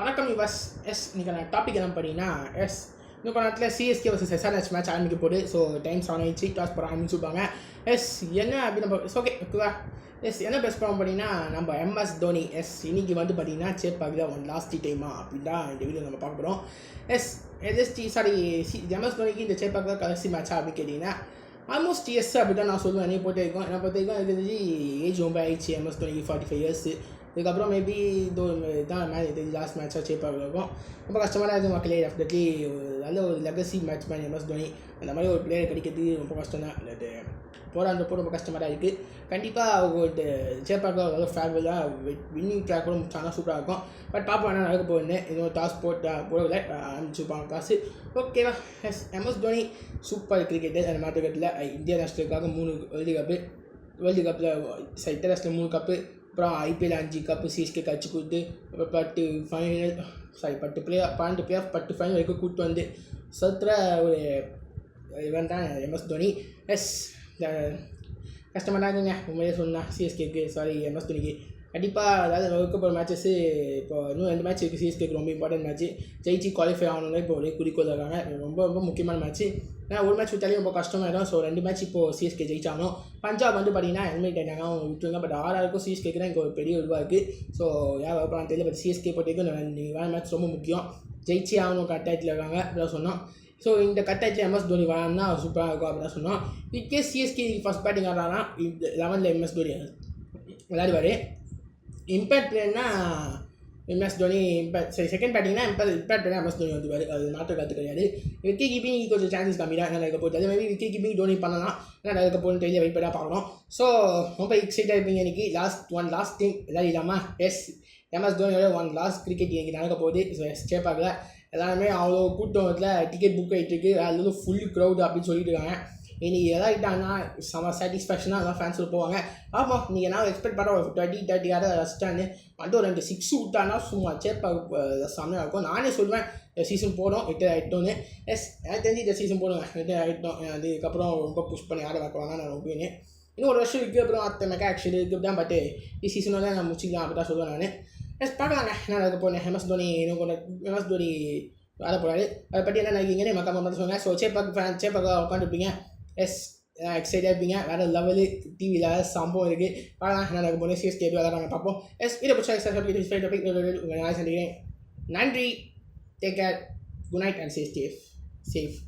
வணக்கம் யுவஸ். இன்னைக்கு நான் டாபிக் என்ன பண்ணினா இன்னும் கொஞ்ச நேரத்தில் சிஎஸ்கே வர்சஸ் எஸ்ஆர்ஹெச் மேட்ச் ஆரம்பிக்க போகுது. ஸோ டைம் 7 ஆயிடுச்சு. டாஸ் போட ஆரம்பிச்சுப்பாங்க. என்ன அப்படி நம்ம ஓகேவா. என்ன பெஸ்ட் பண்ண பண்ணிங்கன்னா நம்ம எம்எஸ் தோனி இன்னைக்கு வந்து பார்த்தீங்கன்னா சேப்பாக்கில் ஒன் லாஸ்ட் டைமா அப்படின்னு தான் இந்த வீடியோ நம்ம பார்க்க போகிறோம். எம்எஸ் தோனிக்கு இந்த சேப்பாக்கில் கடைசி மேட்சா அப்படின்னு கேட்டிங்கன்னா ஆல்மோஸ்ட் அப்படி தான் நான் சொல்லுவேன். என்னை பொறுத்த வரைக்கும் எனக்கு தெரிஞ்சு ஏஜ் ரொம்ப ஆயிடுச்சு. எம்எஸ் தோனிக்கு 45 years. இதுக்கப்புறம் மேபி தான் லாஸ்ட் மேட்சாக சேப்பாக இருக்கும். ரொம்ப கஷ்டமான இருக்குது மக்களே. டெஃபினெட்லி நல்ல ஒரு legacy match man MS Dhoni. அந்த மாதிரி ஒரு பிளேயர் கிடைக்கிறது ரொம்ப கஷ்டம் தான். போராடுறப்போ ரொம்ப கஷ்டமாக தான் இருக்குது. கண்டிப்பாக அவங்க சேப்பாக நல்ல ஃபேவலாக வின்னிங் ட்ராக் கூட முடிச்சாங்கன்னா சூப்பராக இருக்கும். பட் பார்ப்போம் என்ன நடக்க போகுதுன்னு. இன்னும் டாஸ் போடல ஆரம்பிச்சுப்பாங்க டாஸு. ஓகேவா. MS Dhoni super cricketer. அந்த மாற்றுக்கட்டில் இந்தியா நேஷனலுக்காக 3 வேர்ல்டு கப்பில் இன்டர்நேஷ்னல் 3 கப்பு, அப்புறம் ஐபிஎல் 5 கப்பு சிஎஸ்கே கட்சி கொடுத்து, அப்புறம் 12 ஃபைனல் வரைக்கும் கூப்பிட்டு வந்து சத்துற ஒரு இவன் தான் எம்எஸ் தோனி. கஷ்டமாக தான் இருக்குங்க உண்மையிலே சொன்னால் சிஎஸ்கேக்கு எம்எஸ் தோனிக்கு. கண்டிப்பாக அதாவது இருக்க போகிற மேட்சஸ்ஸு இப்போ இன்னும் 2 மேட்ச் இருக்குது. சிஎஸ்கேக்கு ரொம்ப இம்பார்ட்டன்ட் மேட்ச்சு. ஜெயிச்சு குவாலிஃபை ஆகணும்னா இப்போ ஒரே குறிக்கோள் இருக்காங்க. ரொம்ப முக்கியமான மேட்ச்சு. ஏன்னா ஒரு மேட்ச் விட்டாலே ரொம்ப கஷ்டமாயிடும். ஸோ 2 மேட்ச் இப்போது சிஎஸ்கே ஜெயிச்சாகணும். பஞ்சாப் வந்து பார்த்தீங்கன்னா எலிமினேட் ஆகிட்டாங்க, அவங்க விட்டுருங்க. பட் ஆர்ஆருக்கும் சிஎஸ்கேக்கு தான் இங்கே ஒரு பெரிய இதுவாக இருக்குது. ஸோ யாரும் தெரியல. பட் சிஎஸ்கே பொறுத்தவரைக்கும் வேறு மேட்ச் ரொம்ப முக்கியம். ஜெயிச்சு ஆகணும் கட்டாயத்தில் இருக்காங்க அப்படிதான் சொன்னோம். ஸோ இந்த கட்டாயத்தில் எம்எஸ் தோனி வரான்னா சூப்பராக இருக்கும் அப்படிதான் சொன்னோம். இன்கேஸ் சிஎஸ்கே ஃபஸ்ட் பேட்டிங் ஆடுறாங்கன்னா 11ல் எம்எஸ் தோனி விளையாடுவார். இம்பேக்ட் பிளேயர்னா எம்எஸ் தோனி செகண்ட் பேட்டிங்னா இம்பேக்ட் பிளேயர் எம்எஸ் தோனி வந்துவார். அது மாற்ற கருத்து கிடையாது. விக்கி கீப்பிங் கொஞ்சம் சான்சஸ் கம்மி தான். என்ன இருக்க போகுது அதே மாதிரி விக்கி கீப்பிங் தோனி பண்ணலாம். என்ன இருக்க போகணுன்னு தெரியல. வெயிட் பண்ணால் பார்க்கணும். ஸோ ரொம்ப எக்ஸைட்டாக இருப்பீங்க இன்றைக்கி. லாஸ்ட் டைம் எதாவது இல்லாமல் எம்எஸ் தோனியோட லாஸ்ட் கிரிக்கெட் இன்றைக்கி நடக்க போகுது. சேப்பாக்கில் எல்லாருமே அவ்வளோ கூட்டத்தில் டிக்கெட் புக் ஆகிட்டு இருக்குது. அது ஃபுல் க்ரௌட் அப்படின்னு சொல்லிட்டு இருக்காங்க. இன்றைக்கி எதாகிட்டாங்கன்னா செம்ம சாட்டிஸ்ஃபேக்ஷனாக எல்லாம் ஃபேன்ஸில் போவாங்க. ஆமாம், நீங்கள் என்ன எக்ஸ்பெக்ட் பண்ண ஒரு 20 ரஸ்டான்னு வந்து ஒரு 2 6 விட்டானா சும்மா சேப்பாக செம்மையாக இருக்கும். நானே சொல்லுவேன் இந்த சீசன் போடும் 8 எனக்கு தெரிஞ்சு இந்த சீசன் போடுவேன் 8 அதுக்கப்புறம் ரொம்ப புஷ் பண்ணி ஆட வைப்பாங்க. நான் ஒப்பீனியன் இன்னும் ஒரு வருஷம் இருக்குது. அப்புறம் அடுத்த மெக்கா ஆக்சுவலி இருக்குது தான். பட் சீசனோட நான் முடிச்சிக்கலாம் அப்படி தான் சொல்லுவேன் நான். பார்க்கலாங்க என்ன நடக்க போனேன். எம்எஸ் தோனி வேலை போகிறாரு. அதை பற்றி என்ன நினைக்கிங்கன்னு மக்கள் மட்டும் சொல்லுங்கள். ஸோ சேப்பாக உட்காந்துருப்பீங்க. எக்ஸைட்டாக இருப்பீங்க. வேறு லெவலு டிவியில் சம்பவம் இருக்குது. பார்க்கலாம் என்ன நடக்க போனேன். சிஎஸ்கே வேலை நாங்கள் பார்ப்போம். இதை பிடிச்சா நன்றி. Take care. Good night and safe.